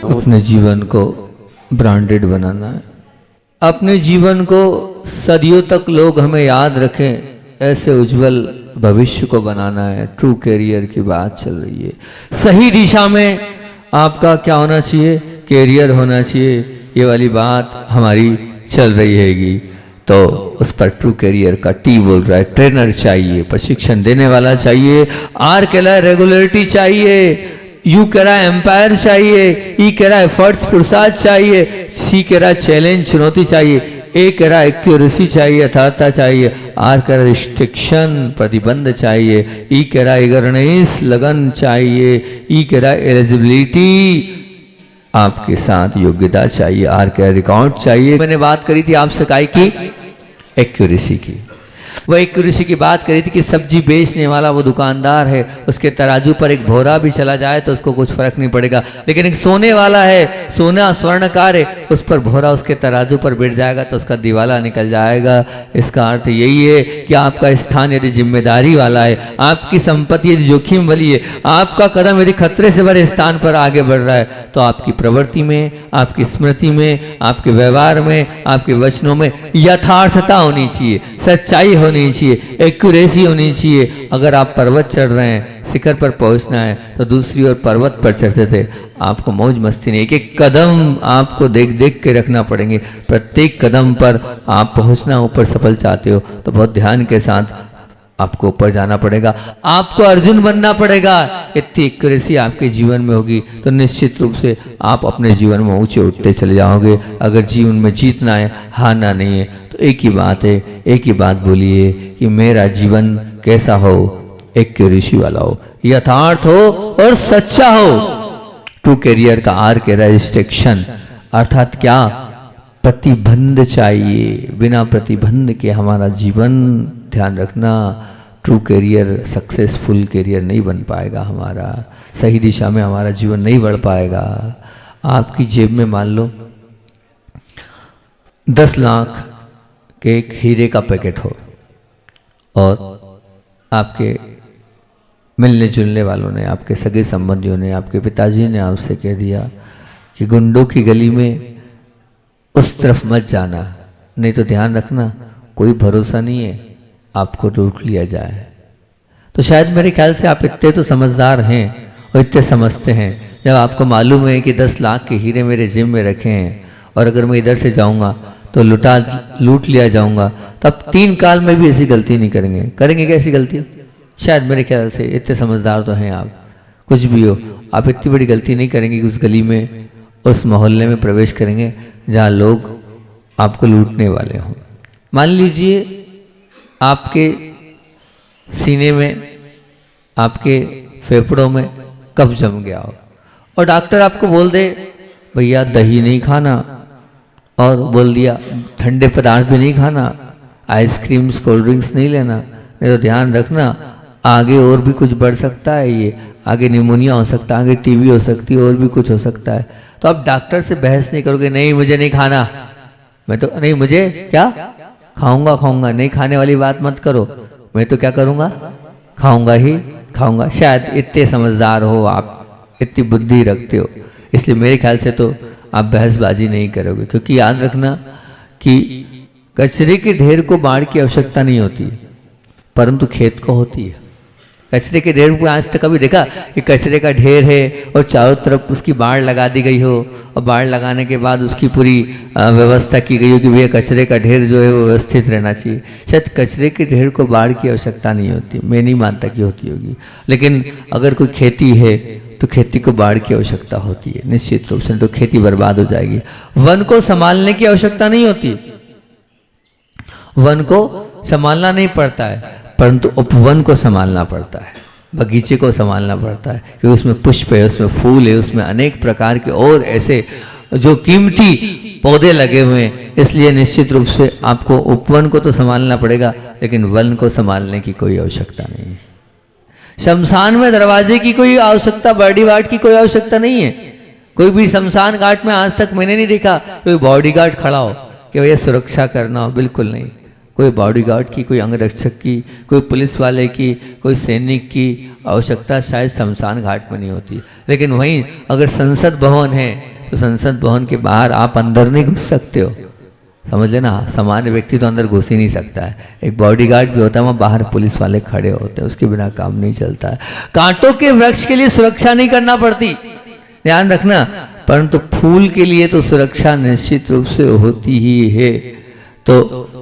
अपने जीवन को ब्रांडेड बनाना है, अपने जीवन को सदियों तक लोग हमें याद रखें ऐसे उज्जवल भविष्य को बनाना है। ट्रू कैरियर की बात चल रही है। सही दिशा में आपका क्या होना चाहिए? कैरियर होना चाहिए। ये वाली बात हमारी चल रही हैगी। तो उस पर ट्रू कैरियर का टी बोल रहा है, ट्रेनर चाहिए, प्रशिक्षण देने वाला चाहिए। आर कह रहा है रेगुलरिटी चाहिए, यू कह रहा है एम्पायर चाहिए, ई कह रहा है एफर्ट्स पुरुषार्थ चाहिए, सी कह रहा है चैलेंज चुनौती चाहिए, ए कह रहा है एक्यूरेसी चाहिए, यथार्थता चाहिए, आर कह रहा है रिस्ट्रिक्शन प्रतिबंध चाहिए, ई कह रहा है इगरनेस लगन चाहिए, ई कह रहा है एलिजिबिलिटी आपके साथ योग्यता चाहिए, आर कह रहा है रिकॉर्ड चाहिए। मैंने बात करी थी आपसे काय की? एक्यूरेसी की। वह एक्यूरेसी की बात करी थी कि सब्जी बेचने वाला वो दुकानदार है, उसके तराजू पर एक भोरा भी चला जाए तो उसको कुछ फर्क नहीं पड़ेगा, लेकिन एक सोने वाला है, सोना स्वर्णकार है, उस पर भोरा उसके तराजू पर बैठ जाएगा तो उसका दिवाला निकल जाएगा। इसका अर्थ यही है कि आपका स्थान यदि जिम्मेदारी वाला है, आपकी संपत्ति यदि जोखिम वाली है, आपका कदम यदि खतरे से भरे स्थान पर आगे बढ़ रहा है, तो आपकी प्रवृत्ति में, आपकी स्मृति में, आपके व्यवहार में, आपके वचनों में यथार्थता होनी चाहिए, सच्चाई होनी चाहिए, एक्यूरेसी होनी चाहिए। अगर आप पर्वत चढ़ रहे हैं, शिखर पर पहुंचना है, तो दूसरी ओर पर्वत पर चढ़ते थे आपको मौज मस्ती नहीं, एक एक कदम आपको देख देख के रखना पड़ेंगे। प्रत्येक कदम पर आप पहुंचना, ऊपर सफल चाहते हो तो बहुत ध्यान के साथ आपको ऊपर जाना पड़ेगा, आपको अर्जुन बनना पड़ेगा। इतनी एक्यूरेसी आपके जीवन में होगी तो निश्चित रूप से आप अपने जीवन में ऊंचे उठते चले जाओगे। अगर जीवन में जीतना है, हारना नहीं है, तो एक ही बात है, एक ही बात बोलिए कि मेरा जीवन कैसा हो? एक्यूरेसी वाला हो, यथार्थ हो और सच्चा हो। ट्रू कैरियर का आर कह रहा है रिस्ट्रिक्शन, अर्थात क्या? प्रतिबंध चाहिए। बिना प्रतिबंध के हमारा जीवन, ध्यान रखना, ट्रू कैरियर, सक्सेसफुल कैरियर नहीं बन पाएगा हमारा, सही दिशा में हमारा जीवन नहीं बढ़ पाएगा। आपकी जेब में मान लो 10 लाख के एक हीरे का पैकेट हो और आपके मिलने जुलने वालों ने, आपके सगे संबंधियों ने, आपके पिताजी ने आपसे कह दिया कि गुंडों की गली में उस तरफ मत जाना, नहीं तो ध्यान रखना कोई भरोसा नहीं है, आपको लूट लिया जाए। तो शायद मेरे ख्याल से आप इतने तो समझदार हैं और इतने समझते हैं, जब आपको मालूम है कि 10 लाख के हीरे मेरे जिम में रखे हैं और अगर मैं इधर से जाऊंगा तो लूट लिया जाऊंगा, तब 3 काल में भी ऐसी गलती नहीं करेंगे। करेंगे कैसी गलती? शायद मेरे ख्याल से इतने समझदार तो हैं आप, कुछ भी हो आप इतनी बड़ी गलती नहीं करेंगे कि उस गली में, उस मोहल्ले में प्रवेश करेंगे जहाँ लोग आपको लूटने वाले हों। मान लीजिए आपके सीने में, आपके फेफड़ों में कफ जम गया हो और डॉक्टर आपको बोल दे भैया दही नहीं खाना, और बोल दिया ठंडे पदार्थ भी नहीं खाना, आइसक्रीम्स कोल्ड ड्रिंक्स नहीं लेना, नहीं तो ध्यान रखना आगे और भी कुछ बढ़ सकता है, ये आगे निमोनिया हो सकता है, आगे टीबी हो सकती है, और भी कुछ हो सकता है। तो आप डॉक्टर से बहस नहीं करोगे, नहीं मुझे नहीं खाना, मैं तो नहीं, मुझे क्या खाऊंगा, नहीं खाने वाली बात मत करो, मैं तो क्या करूंगा, खाऊंगा ही खाऊंगा। शायद इतने समझदार हो आप, इतनी बुद्धि रखते हो, इसलिए मेरे ख्याल से तो आप बहसबाजी नहीं करोगे। क्योंकि याद रखना कि कचरे के ढेर को बाढ़ की आवश्यकता नहीं होती, परंतु खेत को होती है। कचरे के ढेर को आज तक कभी देखा कि कचरे का ढेर है और चारों तरफ उसकी बाढ़ लगा दी गई हो, और बाढ़ लगाने के बाद उसकी पूरी व्यवस्था की गई हो कि भैया कचरे का ढेर जो है वो व्यवस्थित रहना चाहिए? शायद कचरे के ढेर को बाढ़ की आवश्यकता नहीं होती, मैं नहीं मानता कि होती होगी। लेकिन अगर कोई खेती है तो खेती को बाढ़ की आवश्यकता होती है निश्चित रूप से, तो खेती बर्बाद हो जाएगी। वन को संभालने की आवश्यकता नहीं होती, वन को संभालना नहीं पड़ता है, परंतु उपवन को संभालना पड़ता है, बगीचे को संभालना पड़ता है, कि उसमें पुष्प है, उसमें फूल है, उसमें अनेक प्रकार के और ऐसे जो कीमती पौधे लगे हुए हैं। इसलिए निश्चित रूप से आपको उपवन को तो संभालना पड़ेगा, लेकिन वन को संभालने की कोई आवश्यकता नहीं है। शमशान में दरवाजे की कोई आवश्यकता, बॉडी गार्ड की कोई आवश्यकता नहीं है। कोई भी शमशान घाट में आज तक मैंने नहीं देखा कोई बॉडी गार्ड खड़ा हो कि भैया सुरक्षा करना हो, बिल्कुल नहीं। कोई बॉडीगार्ड की, कोई अंगरक्षक की, कोई पुलिस वाले की, कोई सैनिक की आवश्यकता शायद शमशान घाट में नहीं होती। लेकिन वहीं अगर संसद भवन है तो संसद भवन के बाहर आप अंदर नहीं घुस सकते हो, समझ लेना। सामान्य व्यक्ति तो अंदर घुस ही नहीं सकता है, एक बॉडीगार्ड भी होता है, वहाँ बाहर पुलिस वाले खड़े होते हैं, उसके बिना काम नहीं चलता है। कांटों के वृक्ष के लिए सुरक्षा नहीं करना पड़ती, ध्यान रखना, परंतु फूल के लिए तो सुरक्षा निश्चित रूप से होती ही है। तो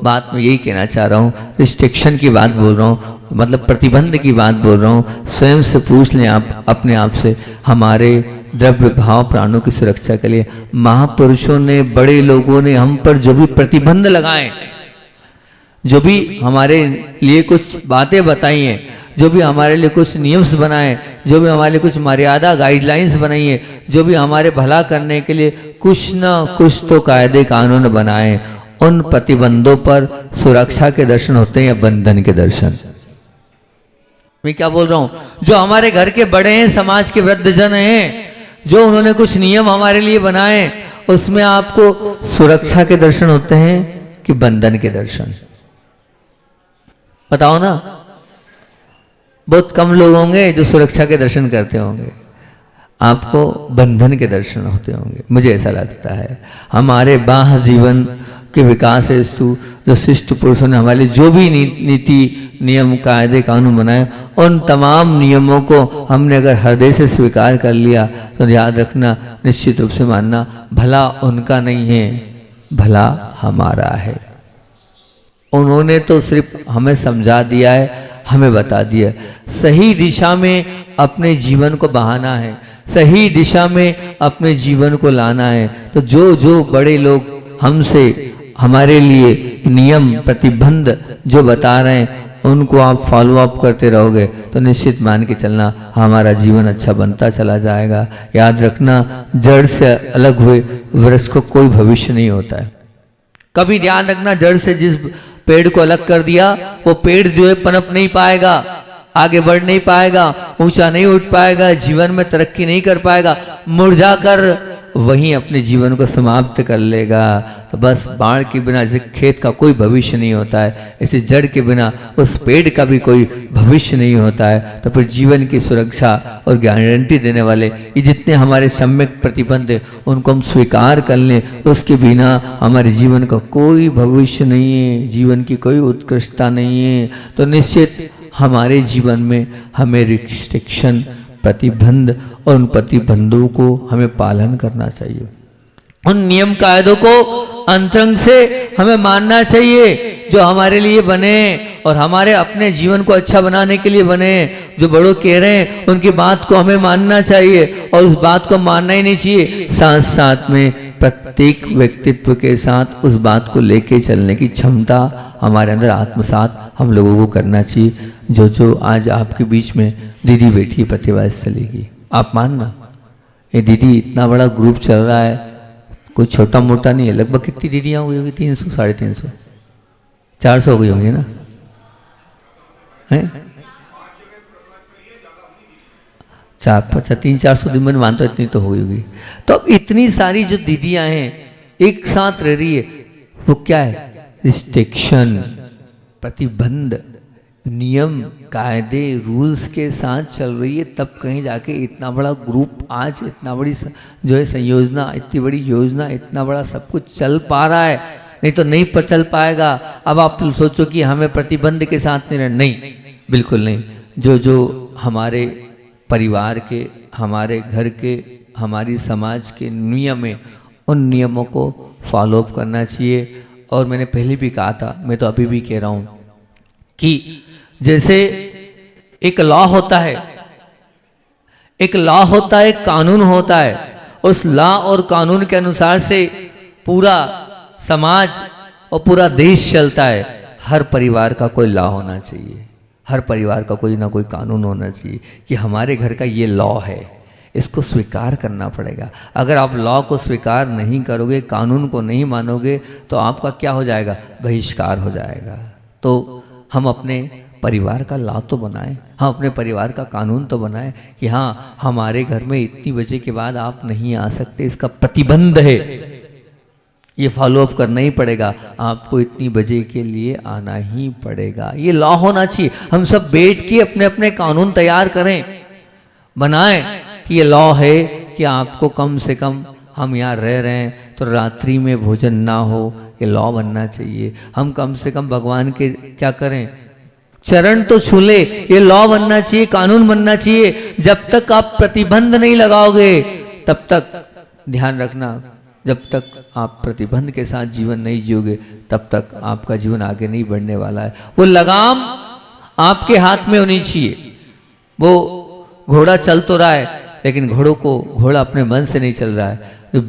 बात मैं यही कहना चाह रहा हूँ, रिस्ट्रिक्शन की बात बोल रहा हूँ, मतलब प्रतिबंध की बात बोल रहा हूँ। स्वयं से पूछ लें आप अपने आप से, हमारे द्रव्य भाव प्राणों की सुरक्षा के लिए महापुरुषों ने, बड़े लोगों ने हम पर जो भी प्रतिबंध लगाए, जो भी हमारे लिए कुछ बातें बताई हैं, जो भी हमारे लिए कुछ नियम्स बनाए, जो भी हमारे लिए कुछ मर्यादा गाइडलाइंस बनाई है, जो भी हमारे भला करने के लिए कुछ ना कुछ तो कायदे कानून बनाए, उन प्रतिबंधों पर सुरक्षा के दर्शन होते हैं या बंधन के दर्शन? मैं क्या बोल रहा हूं, जो हमारे घर के बड़े हैं, समाज के वृद्धजन हैं, जो उन्होंने कुछ नियम हमारे लिए बनाए, उसमें आपको सुरक्षा के दर्शन होते हैं कि बंधन के दर्शन? बताओ ना। बहुत कम लोग होंगे जो सुरक्षा के दर्शन करते होंगे, आपको बंधन के दर्शन होते होंगे, मुझे ऐसा लगता है। हमारे बाह्य जीवन के विकास हेतु जो शिष्ट पुरुषों ने हमारे लिए जो भी नीति नियम कायदे कानून बनाए, उन तमाम नियमों को हमने अगर हृदय से स्वीकार कर लिया तो याद रखना, निश्चित रूप से मानना, भला उनका नहीं है, भला हमारा है। उन्होंने तो सिर्फ हमें समझा दिया है, हमें बता दिया, सही दिशा में अपने जीवन को बहाना है, सही दिशा में अपने जीवन को लाना है। तो जो जो बड़े लोग हमसे हमारे लिए नियम प्रतिबंध जो बता रहे हैं, उनको आप फॉलो अप करते रहोगे तो निश्चित मान के चलना हमारा जीवन अच्छा बनता चला जाएगा। याद रखना, जड़ से अलग हुए वृक्ष को कोई भविष्य नहीं होता है। कभी ध्यान रखना, जड़ से जिस पेड़ को अलग कर दिया, वो पेड़ जो है पनप नहीं पाएगा, आगे बढ़ नहीं पाएगा, ऊंचा नहीं उठ पाएगा, जीवन में तरक्की नहीं कर पाएगा, मुरझाकर वहीं अपने जीवन को समाप्त कर लेगा। तो बस बाढ़ के बिना जैसे खेत का कोई भविष्य नहीं होता है, ऐसे जड़ के बिना उस पेड़ का भी कोई भविष्य नहीं होता है। तो फिर जीवन की सुरक्षा और गारंटी देने वाले ये जितने हमारे सम्यक प्रतिबंध है, उनको हम स्वीकार कर लें, उसके बिना हमारे जीवन का कोई भविष्य नहीं है, जीवन की कोई उत्कृष्टता नहीं है। तो निश्चित हमारे जीवन में हमें रिस्ट्रिक्शन, प्रतिबंध और उन प्रतिबंधों को हमें पालन करना चाहिए, उन नियम कायदों को अंतरंग से हमें मानना चाहिए जो हमारे लिए बने और हमारे अपने जीवन को अच्छा बनाने के लिए बने। जो बड़ों कह रहे हैं उनकी बात को हमें मानना चाहिए, और उस बात को मानना ही नहीं चाहिए, साथ साथ में प्रत्येक व्यक्तित्व के साथ उस बात को लेके चलने की क्षमता हमारे अंदर आत्मसात हम लोगों को करना चाहिए। जो जो आज आपके बीच में दीदी बैठी प्रतिभा स्थली की, आप मानना, ये दीदी इतना बड़ा ग्रुप चल रहा है, कोई छोटा मोटा नहीं है। लगभग कितनी दीदियाँ हुई होगी? 300, 350, 400 हो गई होंगी ना? है 300-400 दिन में मानता, इतनी तो हुई होगी। तो अब इतनी सारी जो दीदियां हैं एक साथ रह रही है, वो क्या है? रिस्ट्रिक्शन, प्रतिबंध, नियम कायदे रूल्स के साथ चल रही है। तब कहीं जाके इतना बड़ा ग्रुप आज इतना बड़ी जो है संयोजना, इतनी बड़ी योजना, इतना बड़ा सब कुछ चल पा रहा है, नहीं तो नहीं चल पाएगा। अब आप सोचो कि हमें प्रतिबंध के साथ नहीं रहना, नहीं, बिल्कुल नहीं। जो जो हमारे परिवार के, हमारे घर के, हमारी समाज के नियम है, उन नियमों को फॉलो अप करना चाहिए। और मैंने पहले भी कहा था, मैं तो अभी भी कह रहा हूं कि जैसे एक लॉ होता है, एक लॉ होता है, कानून होता है, उस लॉ और कानून के अनुसार से पूरा समाज और पूरा देश चलता है। हर परिवार का कोई लॉ होना चाहिए, हर परिवार का कोई ना कोई कानून होना चाहिए कि हमारे घर का ये लॉ है, इसको स्वीकार करना पड़ेगा। अगर आप लॉ को स्वीकार नहीं करोगे, कानून को नहीं मानोगे, तो आपका क्या हो जाएगा? बहिष्कार हो जाएगा। तो हम अपने परिवार का लॉ तो बनाएं, हम अपने परिवार का कानून तो बनाएं कि हाँ, हमारे घर में इतनी बजे के बाद आप नहीं आ सकते, इसका प्रतिबंध है, ये फॉलो अप करना ही पड़ेगा, आपको इतनी बजे के लिए आना ही पड़ेगा। ये लॉ होना चाहिए। हम सब बैठ के अपने अपने कानून तैयार करें, बनाएं कि ये लॉ है कि आपको कम से कम हम यहाँ रह रहे हैं तो रात्रि में भोजन ना हो, ये लॉ बनना चाहिए। हम कम से कम भगवान के क्या करें, चरण तो छू ले, ये लॉ बनना चाहिए, कानून बनना चाहिए। जब तक आप प्रतिबंध नहीं लगाओगे तब तक ध्यान रखना, जब तक आप प्रतिबंध के साथ जीवन नहीं जियोगे तब तक आपका जीवन आगे नहीं बढ़ने वाला है। वो लगाम आपके हाथ में होनी चाहिए। वो घोड़ा चल तो रहा है लेकिन घोड़ा अपने मन से नहीं चल रहा है। जो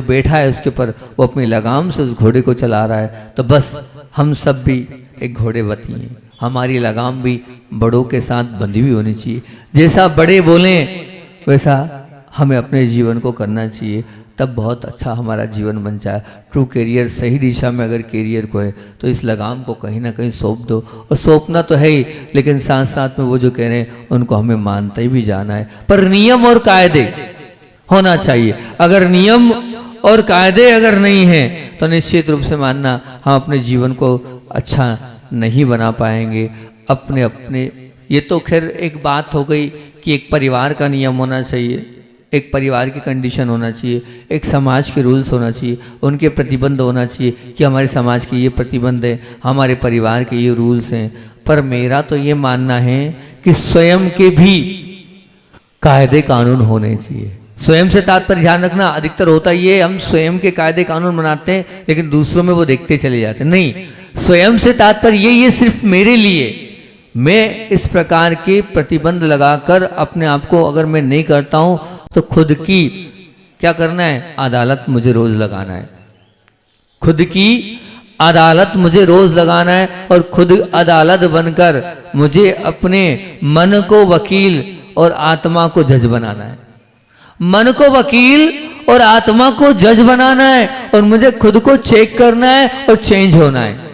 बैठा है उसके ऊपर वो अपनी लगाम से उस घोड़े को चला रहा है। तो बस हम सब भी एक घोड़े वती हैं, हमारी लगाम भी बड़ों के साथ बंधी हुई होनी चाहिए। जैसा बड़े बोलें वैसा हमें अपने जीवन को करना चाहिए, तब बहुत अच्छा हमारा जीवन बन जाए। ट्रू कैरियर, सही दिशा में अगर कैरियर को है तो इस लगाम को कहीं ना कहीं सौंप दो। और सौंपना तो है ही, लेकिन साथ साथ में वो जो कह रहे हैं उनको हमें मानते ही भी जाना है। पर नियम और कायदे होना चाहिए। अगर नियम और कायदे अगर नहीं है तो निश्चित रूप से मानना हम अपने जीवन को अच्छा नहीं बना पाएंगे। अपने ये तो खैर एक बात हो गई कि एक परिवार का नियम होना चाहिए, एक परिवार की कंडीशन होना चाहिए, एक समाज के रूल्स होना चाहिए, उनके प्रतिबंध होना चाहिए कि हमारे समाज के ये प्रतिबंध है, हमारे परिवार के ये रूल्स हैं। पर मेरा तो ये मानना है कि स्वयं के भी कायदे कानून होने चाहिए। स्वयं से तात्पर्य ध्यान रखना, अधिकतर होता ये हम स्वयं के कायदे कानून बनाते हैं लेकिन दूसरों में वो देखते चले जाते हैं। नहीं, स्वयं से तात्पर्य ये सिर्फ मेरे लिए, मैं इस प्रकार के प्रतिबंध लगाकर अपने आप को अगर मैं नहीं करता हूं तो खुद की क्या करना है, अदालत मुझे रोज लगाना है। खुद की अदालत मुझे रोज लगाना है और खुद अदालत बनकर मुझे अपने मन को वकील और आत्मा को जज बनाना है। मन को वकील और आत्मा को जज बनाना है और मुझे खुद को चेक करना है और चेंज होना है।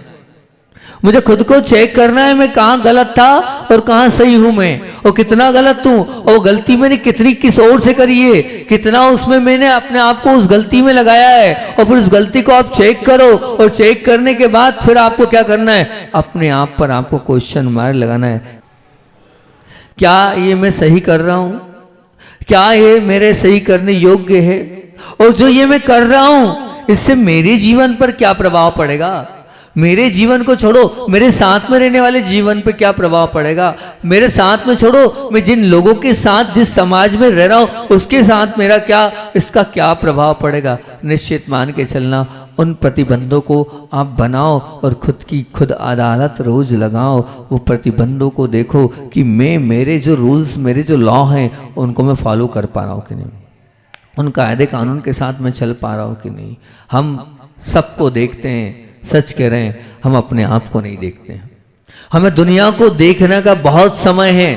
मुझे खुद को चेक करना है मैं कहां गलत था और कहां सही हूं मैं, और कितना गलत हूं, और गलती मैंने कितनी किस ओर से करी है, कितना उसमें मैंने अपने आप को उस गलती में लगाया है। और फिर उस गलती को आप चेक करो और चेक करने के बाद फिर आपको क्या करना है, अपने आप पर आपको क्वेश्चन मार्क लगाना है। क्या ये मैं सही कर रहा हूं, क्या ये मेरे सही करने योग्य है, और जो ये मैं कर रहा हूं इससे मेरे जीवन पर क्या प्रभाव पड़ेगा। मेरे जीवन को छोड़ो, मेरे साथ में रहने वाले जीवन पर क्या प्रभाव पड़ेगा। मेरे साथ में छोड़ो, मैं जिन लोगों के साथ जिस समाज में रह रहा हूं उसके साथ मेरा क्या, इसका क्या प्रभाव पड़ेगा। निश्चित मान के चलना, उन प्रतिबंधों को आप बनाओ और खुद अदालत रोज लगाओ। वो प्रतिबंधों को देखो कि मेरे जो रूल्स, मेरे जो लॉ हैं उनको मैं फॉलो कर पा रहा हूँ कि नहीं, उन कायदे कानून के साथ मैं चल पा रहा हूँ कि नहीं। हम सबको देखते हैं, सच कह रहे हैं, हम अपने आप को नहीं देखते हैं। हमें दुनिया को देखने का बहुत समय है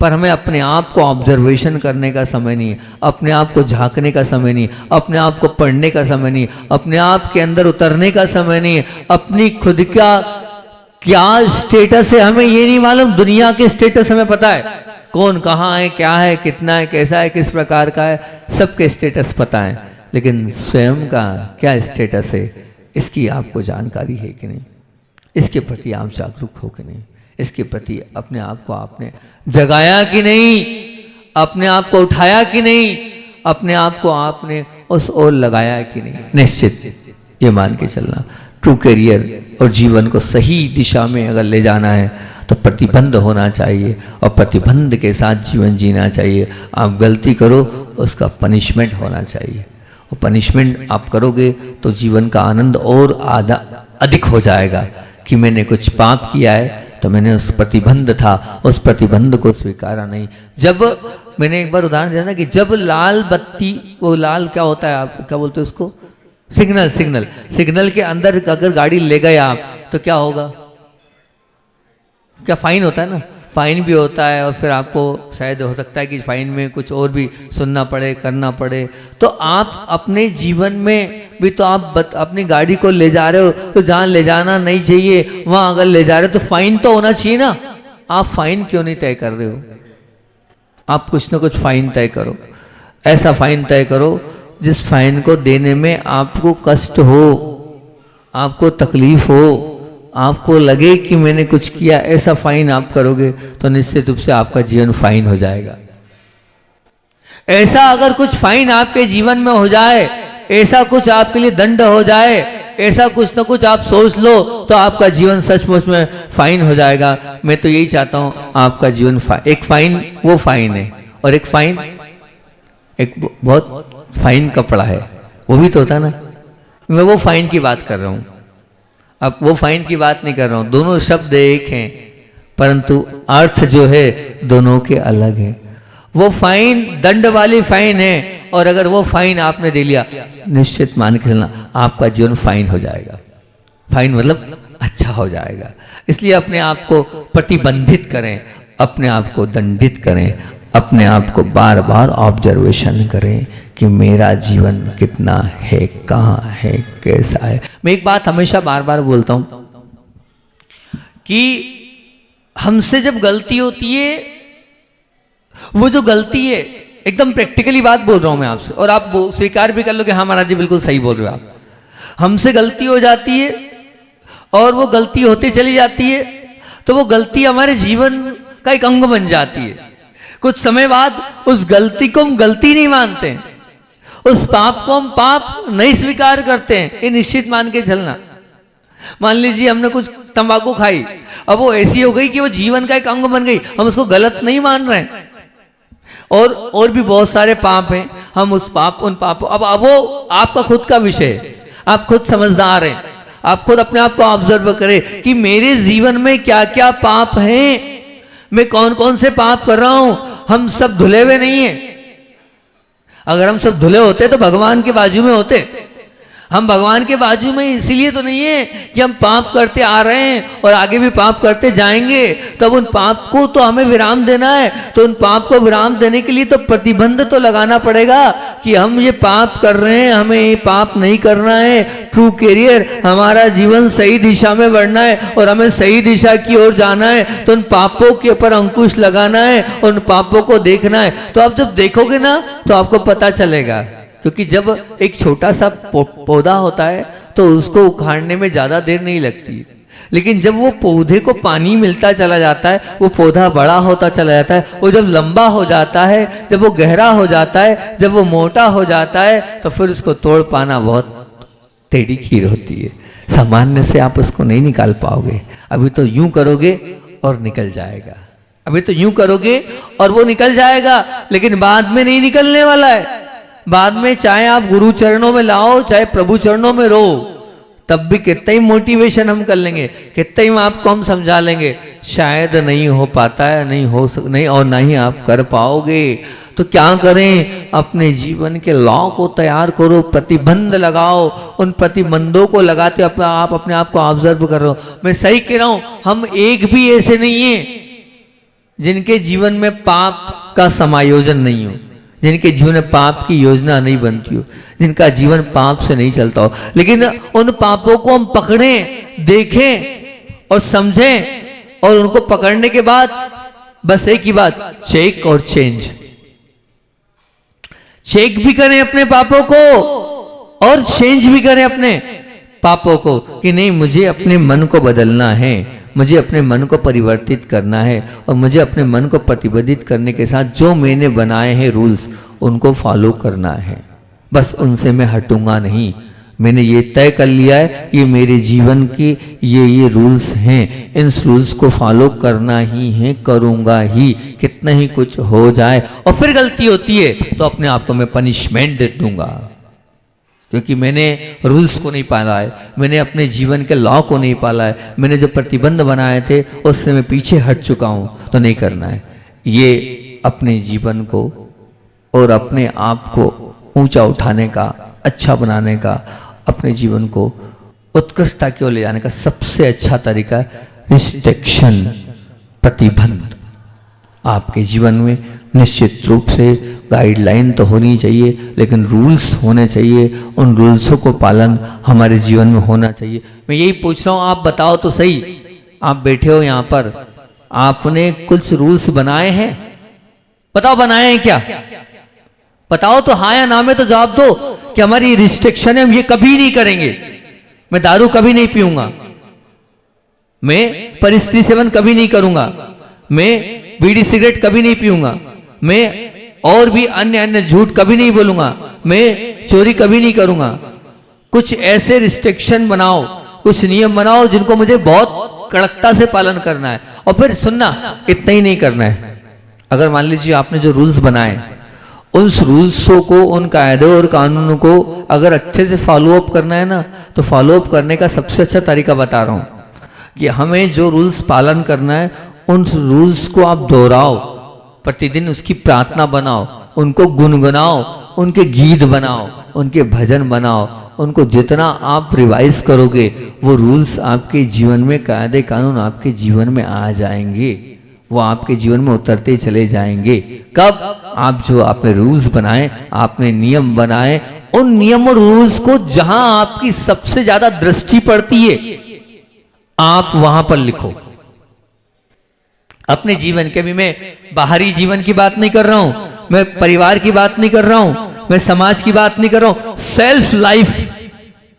पर हमें अपने आप को ऑब्जर्वेशन करने का समय नहीं है, अपने आप को झांकने का समय नहीं, अपने आप को पढ़ने का समय नहीं, अपने आप के अंदर उतरने का समय नहीं है। अपनी खुद का क्या स्टेटस है हमें ये नहीं मालूम। दुनिया के स्टेटस हमें पता है, कौन कहाँ है, क्या है, कितना है, कैसा है, किस प्रकार का है, सबके स्टेटस पता है। लेकिन स्वयं का क्या स्टेटस है इसकी आपको जानकारी है कि नहीं, इसके प्रति आप जागरूक हो कि नहीं, इसके प्रति अपने आप को आपने जगाया कि नहीं, अपने आप को उठाया कि नहीं, अपने आप को आपने उस ओर लगाया कि नहीं। निश्चित ये मान के चलना, ट्रू कैरियर और जीवन को सही दिशा में अगर ले जाना है तो प्रतिबंध होना चाहिए और प्रतिबंध के साथ जीवन जीना चाहिए। आप गलती करो उसका पनिशमेंट होना चाहिए, और पनिशमेंट आप करोगे तो जीवन का आनंद और अधिक हो जाएगा कि मैंने कुछ पाप किया है तो मैंने उस प्रतिबंध था, उस प्रतिबंध को स्वीकारा नहीं। जब मैंने एक बार उदाहरण दिया ना कि जब लाल बत्ती, वो लाल क्या होता है, आप क्या बोलते हैं उसको, सिग्नल के अंदर अगर गाड़ी ले गए आप तो क्या होगा, क्या फाइन होता है ना, फाइन भी होता है और फिर आपको शायद हो सकता है कि फाइन में कुछ और भी सुनना पड़े, करना पड़े। तो आप अपने जीवन में भी तो आप अपनी गाड़ी को ले जा रहे हो तो जहाँ ले जाना नहीं चाहिए वहाँ अगर ले जा रहे हो तो फाइन तो होना चाहिए ना। आप फाइन क्यों नहीं तय कर रहे हो, आप कुछ ना कुछ फाइन तय करो। ऐसा फाइन तय करो जिस फाइन को देने में आपको कष्ट हो, आपको तकलीफ हो, आपको लगे कि मैंने कुछ किया, ऐसा फाइन आप करोगे तो निश्चित रूप से आपका जीवन फाइन हो जाएगा। ऐसा अगर कुछ फाइन आपके जीवन में हो जाए, ऐसा कुछ आपके लिए दंड हो जाए, ऐसा कुछ ना कुछ आप सोच लो तो आपका जीवन सचमुच में फाइन हो जाएगा। मैं तो यही चाहता हूं आपका जीवन एक फाइन, वो फाइन है, और एक फाइन एक बहुत फाइन कपड़ा है, वो भी तो होता ना। मैं वो फाइन की बात कर रहा हूं, अब वो फाइन की बात नहीं कर रहा हूं। दोनों शब्द एक हैं परंतु अर्थ जो है दोनों के अलग है। वो फाइन दंड वाली फाइन है, और अगर वो फाइन आपने दे लिया, निश्चित मान के चलना आपका जीवन फाइन हो जाएगा। फाइन मतलब अच्छा हो जाएगा। इसलिए अपने आप को प्रतिबंधित करें, अपने आप को दंडित करें, अपने आप को बार बार ऑब्जर्वेशन करें कि मेरा जीवन कितना है, कहाँ है, कैसा है। मैं एक बात हमेशा बार बार बोलता हूं कि हमसे जब गलती होती है, वो जो गलती है, एकदम प्रैक्टिकली बात बोल रहा हूं मैं आपसे, और आप स्वीकार भी कर लो कि हाँ महाराज जी बिल्कुल सही बोल रहे हो आप। हमसे गलती हो जाती है और वो गलती होती चली जाती है, तो वो गलती हमारे जीवन का एक अंग बन जाती है। कुछ समय बाद उस गलती को हम गलती नहीं मानते हैं, उस पाप को हम पाप नहीं स्वीकार करते हैं। ये निश्चित मान के चलना। मान लीजिए हमने कुछ तंबाकू खाई, अब वो ऐसी हो गई कि वो जीवन का एक अंग बन गई, हम उसको गलत नहीं मान रहे हैं। और भी बहुत सारे पाप हैं, हम उस पाप उन पापों, अब वो आपका खुद का विषय है, आप खुद समझदार हैं, आप खुद अपने आप को ऑब्जर्व करें कि मेरे जीवन में क्या क्या पाप हैं, मैं कौन कौन से पाप कर रहा हूं। हम सब धुले हुए नहीं हैं। अगर हम सब धुले होते तो भगवान के बाजू में होते। हम भगवान के बाजू में इसीलिए तो नहीं है कि हम पाप करते आ रहे हैं और आगे भी पाप करते जाएंगे। तब उन पाप को तो हमें विराम देना है, तो उन पाप को विराम देने के लिए तो प्रतिबंध तो लगाना पड़ेगा कि हम ये पाप कर रहे हैं, हमें ये पाप नहीं करना है। ट्रू कैरियर, हमारा जीवन सही दिशा में बढ़ना है और हमें सही दिशा की ओर जाना है, तो उन पापों के ऊपर अंकुश लगाना है, उन पापों को देखना है। तो आप जब देखोगे ना तो आपको पता चलेगा, क्योंकि जब एक छोटा सा पौधा होता है तो उसको उखाड़ने में ज्यादा देर नहीं लगती, लेकिन जब वो पौधे को पानी मिलता चला जाता है, वो पौधा बड़ा होता चला जाता है, वो जब लंबा हो जाता है, जब वो गहरा हो जाता है, जब वो मोटा हो जाता है, तो फिर उसको तोड़ पाना बहुत टेढ़ी खीर होती है। सामान्य से आप उसको नहीं निकाल पाओगे। अभी तो यूं करोगे और निकल जाएगा, अभी तो यूं करोगे और वो निकल जाएगा, लेकिन बाद में नहीं निकलने वाला है। बाद में चाहे आप गुरु चरणों में लाओ, चाहे प्रभु चरणों में रो, तब भी कितना ही मोटिवेशन हम कर लेंगे, कितना ही आपको हम समझा लेंगे, शायद नहीं हो पाता है, नहीं और ना ही आप कर पाओगे। तो क्या करें, अपने जीवन के लॉ को तैयार करो, प्रतिबंध लगाओ। उन प्रतिबंधों को लगाते आप अपने आप को ऑब्जर्व कर रहे हो। मैं सही कह रहा हूं, हम एक भी ऐसे नहीं है जिनके जीवन में पाप का समायोजन नहीं हो, जिनके जीवन में पाप की योजना नहीं बनती हो, जिनका जीवन पाप से नहीं चलता हो। लेकिन उन पापों को हम पकड़ें, देखें और समझें, और उनको पकड़ने के बाद बस एक ही बात, चेक और चेंज। चेक भी करें अपने पापों को और चेंज भी करें अपने पापों को, कि नहीं मुझे अपने मन को बदलना है, मुझे अपने मन को परिवर्तित करना है, और मुझे अपने मन को प्रतिबंधित करने के साथ जो मैंने बनाए हैं रूल्स, उनको फॉलो करना है। बस उनसे मैं हटूंगा नहीं। मैंने ये तय कर लिया है, ये मेरे जीवन के ये रूल्स हैं, इन रूल्स को फॉलो करना ही है, करूंगा ही, कितना ही कुछ हो जाए। और फिर गलती होती है तो अपने आप को मैं पनिशमेंट दे दूंगा, क्योंकि मैंने रूल्स को नहीं पाला है, मैंने अपने जीवन के लॉ को नहीं पाला है, मैंने जो प्रतिबंध बनाए थे उससे मैं पीछे हट चुका हूं, तो नहीं करना है। ये अपने जीवन को और अपने आप को ऊंचा उठाने का, अच्छा बनाने का, अपने जीवन को उत्कृष्टता की ओर ले जाने का सबसे अच्छा तरीका रिस्ट्रिक्शन, प्रतिबंध। आपके जीवन में निश्चित रूप से गाइडलाइन तो होनी चाहिए, लेकिन रूल्स होने चाहिए। उन रूल्सों को पालन हमारे जीवन में होना चाहिए। मैं यही पूछ रहा हूं, आप बताओ तो सही, आप बैठे हो यहां पर, आपने कुछ रूल्स बनाए हैं? बताओ बनाए हैं क्या? बताओ तो, हाँ या ना में तो जवाब दो कि हमारी रिस्ट्रिक्शन है, हम ये कभी नहीं करेंगे। मैं दारू कभी नहीं पीऊंगा, मैं परिस्त्री सेवन कभी नहीं करूंगा, मैं बीड़ी सिगरेट कभी नहीं पीऊंगा, मैं और भी अन्य अन्य झूठ कभी नहीं बोलूंगा, मैं चोरी कभी नहीं करूंगा। कुछ ऐसे रिस्ट्रिक्शन बनाओ, कुछ नियम बनाओ जिनको मुझे बहुत कड़कता से पालन करना है। और फिर सुनना, इतना ही नहीं करना है। अगर मान लीजिए आपने जो रूल्स बनाए, उस रूल्सों को, उन कायदे और कानूनों को अगर अच्छे से फॉलो अप करना है ना, तो फॉलो अप करने का सबसे अच्छा तरीका बता रहा हूं कि हमें जो रूल्स पालन करना है, उन रूल्स को आप दोहराओ, प्रतिदिन उसकी प्रार्थना बनाओ, उनको गुनगुनाओ, उनके गीत बनाओ, उनके भजन बनाओ। उनको जितना आप रिवाइज करोगे, वो रूल्स आपके जीवन में, कायदे कानून आपके जीवन में आ जाएंगे, वो आपके जीवन में उतरते चले जाएंगे। कब? आप जो आपने रूल्स बनाए, आपने नियम बनाए, उन नियम और रूल्स को जहां आपकी सबसे ज्यादा दृष्टि पड़ती है, आप वहां पर लिखो अपने जीवन के। भी मैं बाहरी जीवन की बात नहीं कर रहा हूं, मैं परिवार की बात नहीं कर रहा हूं, मैं समाज की बात नहीं कर रहा हूं, सेल्फ लाइफ।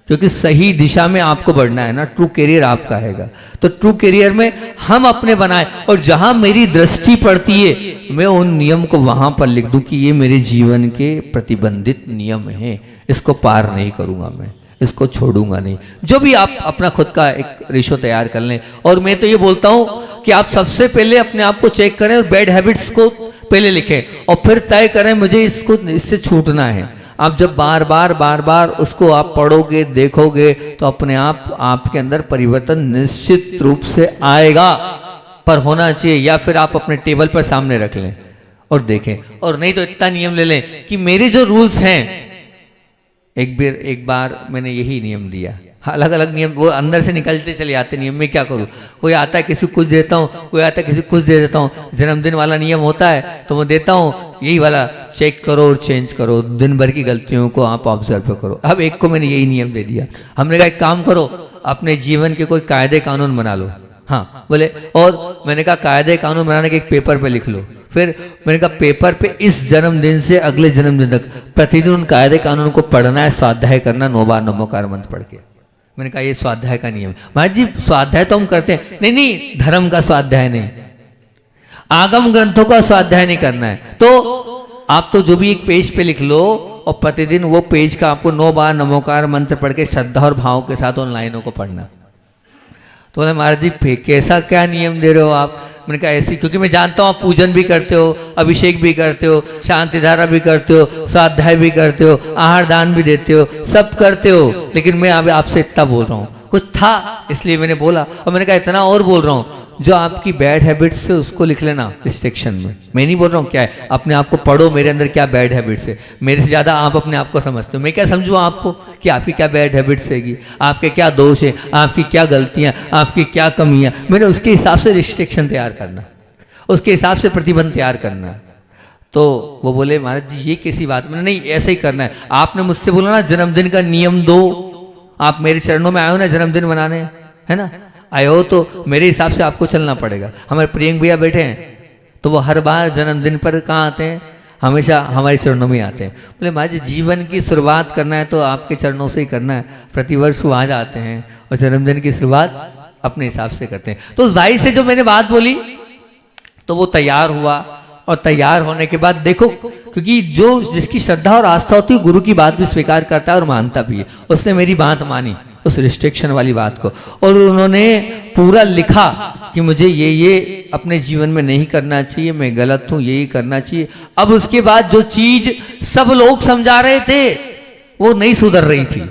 क्योंकि सही दिशा में आपको बढ़ना है ना, ट्रू करियर आपका हैगा। तो ट्रू करियर में हम अपने बनाए, और जहां मेरी दृष्टि पड़ती है, मैं उन नियम को वहां पर लिख दूं कि ये मेरे जीवन के प्रतिबंधित नियम हैं, इसको पार नहीं करूंगा, मैं इसको छोड़ूंगा नहीं। जो भी आप अपना खुद का एक रेशो तैयार कर लें। और मैं तो ये बोलता हूं कि आप सबसे पहले अपने आप को चेक करें और बैड हैबिट्स को पहले लिखें, और फिर तय करें मुझे इससे छूटना है। आप जब बार बार उसको आप पढ़ोगे, देखोगे, तो अपने आप आपके अंदर परिवर्तन निश्चित रूप से आएगा। पर होना चाहिए, या फिर आप अपने टेबल पर सामने रख लें और देखें। और नहीं तो इतना नियम ले लें कि मेरे जो रूल्स हैं, एक बार मैंने यही नियम दिया, अलग अलग नियम वो अंदर से निकलते चले आते नियम में क्या करूं। कोई आता है किसी को कुछ देता हूं, कोई आता है किसी को कुछ दे देता हूं। जन्मदिन वाला नियम होता है तो मैं देता हूं, यही वाला चेक करो और चेंज करो, दिन भर की गलतियों को आप ऑब्जर्व करो। अब एक को मैंने यही नियम दे दिया, हमने कहा एक काम करो, अपने जीवन के कोई कायदे कानून बना लो। हाँ बोले, और मैंने कहा कायदे कानून बनाने के एक पेपर पे लिख लो। फिर मैंने कहा पेपर पे इस जन्मदिन से अगले जन्मदिन तक प्रतिदिन उन कायदे कानून को पढ़ना है, स्वाध्याय करना, 9 बार नमोकार मंत्र पढ़ के। मैंने कहा ये स्वाध्याय का नियम। महाराज जी स्वाध्याय तो हम करते हैं, नहीं धर्म का स्वाध्याय नहीं, आगम ग्रंथों का स्वाध्याय नहीं करना है। तो आप तो जो भी एक पेज पे लिख लो, और प्रतिदिन वो पेज का आपको 9 बार नमोकार मंत्र पढ़ के श्रद्धा और भाव के साथ उन लाइनों को पढ़ना। तो बोले महाराज जी कैसा क्या नियम दे रहे हो आप? मैंने कहा ऐसी, क्योंकि मैं जानता हूँ आप पूजन भी करते हो, अभिषेक भी करते हो, शांति धारा भी करते हो, स्वाध्याय भी करते हो, आहार दान भी देते हो, सब करते हो, लेकिन मैं अभी आपसे इतना बोल रहा हूँ, कुछ था इसलिए मैंने बोला। और मैंने कहा इतना और बोल रहा हूँ, जो आपकी बैड हैबिट्स है उसको लिख लेना इस सेक्शन में। मैं नहीं बोल रहा हूँ क्या है, अपने आप को पढ़ो, मेरे अंदर क्या बैड हैबिट्स है। मेरे से ज्यादा आप अपने आप को समझते हो, मैं क्या समझूँ आपको कि आपकी क्या बैड हैबिट्स हैगी, आपके क्या दोष है, आपकी क्या गलतियाँ, आपकी क्या कमियाँ। मैंने उसके हिसाब से रिस्ट्रिक्शन तैयार करना, उसके हिसाब से प्रतिबंध तैयार करना। तो वो बोले महाराज जी ये कैसी बात? मैंने नहीं ऐसे ही करना है। आपने मुझसे बोला ना जन्मदिन का नियम दो, आप मेरे चरणों में आए हो ना जन्मदिन मनाने, है ना, आए हो, तो मेरे हिसाब से आपको चलना पड़ेगा। हमारे प्रियंक भैया बैठे हैं, तो वो हर बार जन्मदिन पर कहाँ आते हैं? हमेशा हमारे चरणों में आते हैं। बोले महाराज जीवन की शुरुआत करना है तो आपके चरणों से ही करना है। प्रतिवर्ष वो आ जाते हैं और जन्मदिन की शुरुआत अपने हिसाब से करते हैं। तो उस भाई से जो मैंने बात बोली, तो वो तैयार हुआ, और तैयार होने के बाद देखो, क्योंकि जो जिसकी श्रद्धा और आस्था होती है गुरु की बात भी स्वीकार करता है और मानता भी है। उसने मेरी बात मानी, उस रिस्ट्रिक्शन वाली बात को, और उन्होंने पूरा लिखा कि मुझे ये अपने जीवन में नहीं करना चाहिए, मैं गलत हूं, यही करना चाहिए। अब उसके बाद जो चीज सब लोग समझा रहे थे वो नहीं सुधर रही थी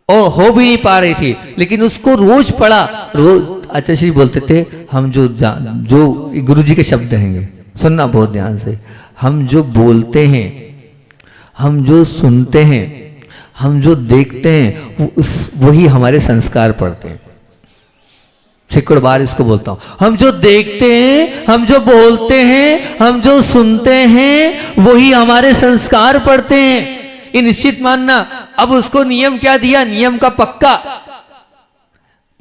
और हो भी नहीं पा रही थी, लेकिन उसको रोज पढ़ा। रोज अच्छा श्री बोलते थे, हम जो गुरु जी के शब्द हैं, सुनना बहुत ध्यान से, हम जो बोलते हैं, हम जो सुनते हैं, हम जो देखते हैं, वही हमारे संस्कार पड़ते हैं। सैकड़ों बार इसको बोलता हूं, हम जो देखते हैं, हम जो बोलते हैं, हम जो सुनते हैं, वही हमारे संस्कार पड़ते हैं। ये निश्चित मानना। अब उसको नियम क्या दिया? नियम का पक्का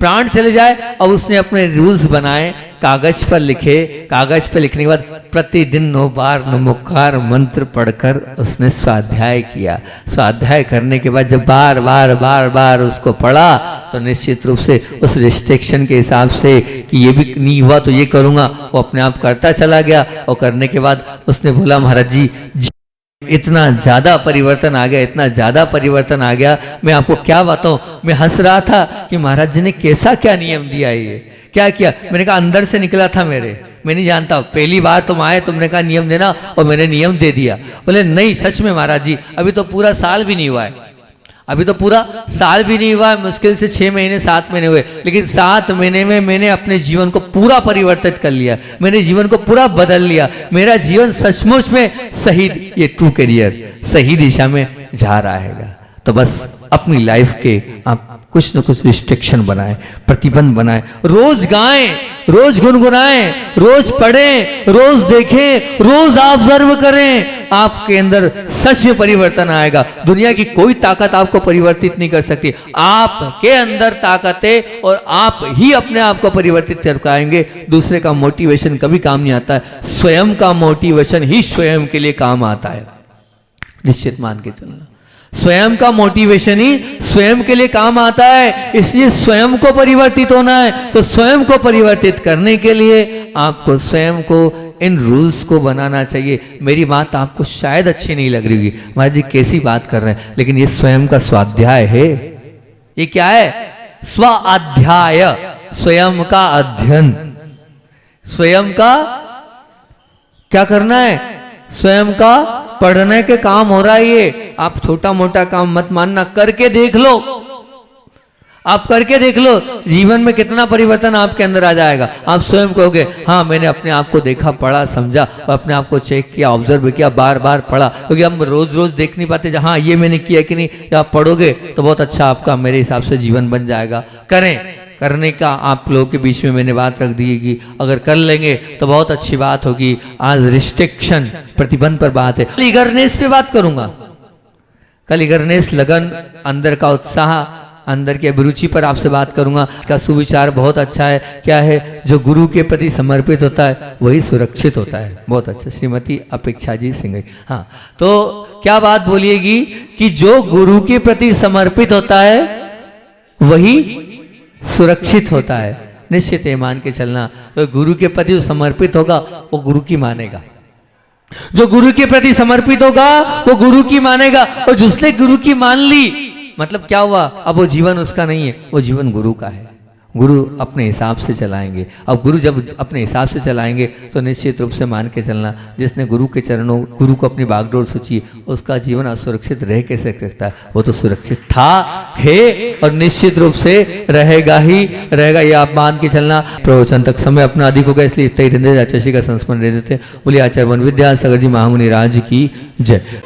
प्राण चले जाए, अब उसने अपने रूल्स बनाए, कागज पर लिखे, कागज पर लिखने के बाद प्रतिदिन 9 बार नमोकार मंत्र पढ़कर उसने स्वाध्याय किया। स्वाध्याय करने के बाद जब बार बार बार बार उसको पढ़ा तो निश्चित रूप से उस रिस्ट्रिक्शन के हिसाब से कि ये भी नहीं हुआ तो ये करूंगा, वो अपने आप करता चला गया। और करने के बाद उसने बोला महाराज जी इतना ज्यादा परिवर्तन आ गया, इतना ज्यादा परिवर्तन आ गया, मैं आपको क्या बताऊं। मैं हंस रहा था कि महाराज जी ने कैसा क्या नियम दिया, ये क्या किया। मैंने कहा अंदर से निकला था मेरे, मैं नहीं जानता, पहली बार तुम आए, तुमने कहा नियम देना और मैंने नियम दे दिया। बोले नहीं सच में महाराज जी, अभी तो पूरा साल भी नहीं हुआ है, अभी तो पूरा साल भी नहीं हुआ है, मुश्किल से 6 महीने 7 महीने हुए, लेकिन 7 महीने में मैंने अपने जीवन को पूरा परिवर्तित कर लिया, मैंने जीवन को पूरा बदल लिया। मेरा जीवन सचमुच में सही, ये ट्रू करियर सही दिशा में जा रहा है। तो बस अपनी लाइफ के आप कुछ न कुछ रिस्ट्रिक्शन बनाए, प्रतिबंध बनाए, रोज गाएं, रोज गुनगुनाएं, रोज पढ़ें, रोज देखें, रोज ऑब्जर्व करें, आपके अंदर सच में परिवर्तन आएगा। दुनिया की कोई ताकत आपको परिवर्तित नहीं कर सकती, आपके अंदर ताकत है और आप ही अपने आप को परिवर्तित कर पाएंगे। दूसरे का मोटिवेशन कभी काम नहीं आता है, स्वयं का मोटिवेशन ही स्वयं के लिए काम आता है। निश्चित मान के चलना, स्वयं का मोटिवेशन ही स्वयं के लिए काम आता है, इसलिए स्वयं को परिवर्तित होना है। तो स्वयं को परिवर्तित करने के लिए आपको स्वयं को इन रूल्स को बनाना चाहिए। मेरी बात आपको शायद अच्छी नहीं लग रही होगी, महाराज जी कैसी बात कर रहे हैं, लेकिन ये स्वयं का स्वाध्याय है। ये क्या है? स्वाध्याय, स्वयं का अध्ययन। स्वयं का क्या करना है? स्वयं का पढ़ने के काम हो रहा है ये। आप छोटा मोटा काम मत मानना, करके देख लो, आप करके देख लो, जीवन में कितना परिवर्तन आपके अंदर आ जाएगा। आप स्वयं कहोगे हाँ मैंने अपने आप को देखा, पढ़ा, समझा, अपने आप को चेक किया, ऑब्जर्व किया, बार बार पढ़ा, क्योंकि हम रोज रोज देख नहीं पाते हाँ ये मैंने किया कि नहीं। जब आप पढ़ोगे तो बहुत अच्छा आपका मेरे हिसाब से जीवन बन जाएगा। करें, करने का आप लोगों के बीच में मैंने बात रख दी कि अगर कर लेंगे तो बहुत अच्छी बात होगी। आज रिस्ट्रिक्शन, प्रतिबंध पर बात है। कल ईगरनेस पे बात करूंगा, कल ईगरनेस, लगन, अंदर का उत्साह, अंदर की अभिरुचि पर आपसे बात करूंगा। इसका सुविचार बहुत अच्छा है, क्या है? जो गुरु के प्रति समर्पित होता है वही सुरक्षित होता है। बहुत अच्छा, श्रीमती अपेक्षा जी सिंह। हाँ, तो क्या बात बोलिएगी कि जो गुरु के प्रति समर्पित होता है वही सुरक्षित होता है। निश्चित है, मान के चलना, तो गुरु के प्रति जो समर्पित होगा वो गुरु की मानेगा, जो गुरु के प्रति समर्पित होगा वो गुरु की मानेगा। और जिसने गुरु की मान ली मतलब क्या हुआ? अब वो जीवन उसका नहीं है, वो जीवन गुरु का है। गुरु अपने हिसाब से चलाएंगे। अब गुरु जब अपने हिसाब से चलाएंगे तो निश्चित रूप से मान के चलना, जिसने गुरु के चरणों, गुरु को अपनी बागडोर सोची, उसका जीवन असुरक्षित रह कैसे सकता है? वो तो सुरक्षित था, है और निश्चित रूप से रहेगा ही रहेगा। ये आप मान के चलना। प्रवचन तक समय अपना अधिक होगा, इसलिए इतना ही आचार्य का संस्मरण दे देते हैं। बोलिए आचार्य वन विद्यासागर जी महामुनि राज की जय।